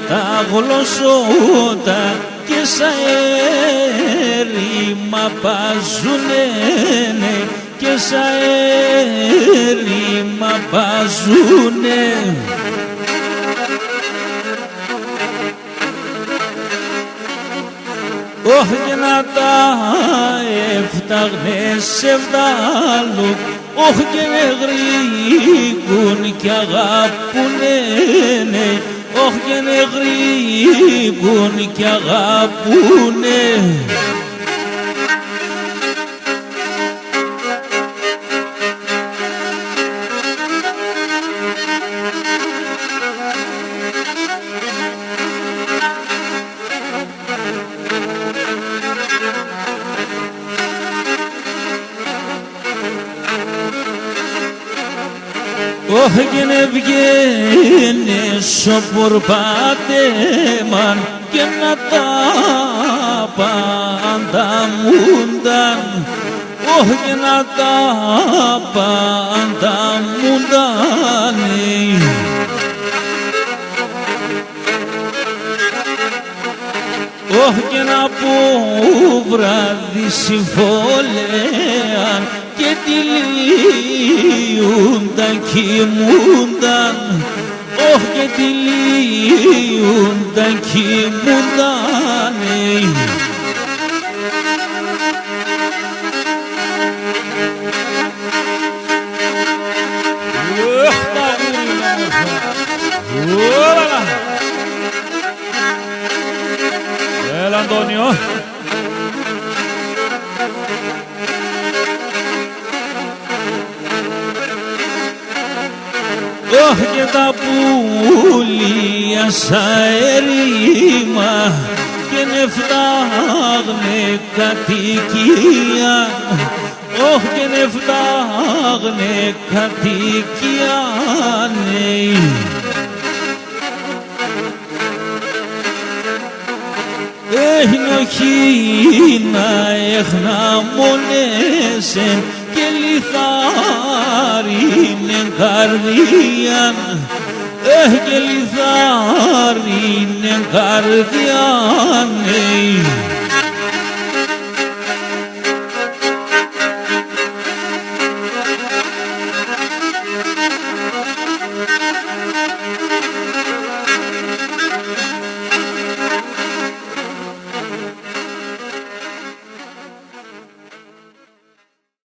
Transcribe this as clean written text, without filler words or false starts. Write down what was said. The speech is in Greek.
τα γλωσσότα και σαν έρημα παζουνε, και σαν έρημα παζουνε. Όχι και να τα έφταγνε σε βδάλου, όχι και νεγρήγουν κι αγάπουνε, όχι και νεγρήγουν κι αγάπουνε. Όχι και να βγαίνε σοπορπάτεμαν και να τα πανταμούνταν, όχι και να τα πανταμούνταν. Όχι και να πω βράδυ συμφόλεαν και τυλίουνταν κοιμούνταν, όχι και τυλίουνταν κοιμούνταν. Έλα Αντώνιο. Όχι και τα πουλία σαν ερήμα και νεφτάγνε κατοικία, όχι και νεφτάγνε κατοικία. Έχει να εχναμονέσεν και λιθάρινεν καρδιάν, και λιθάρινεν καρδιάν.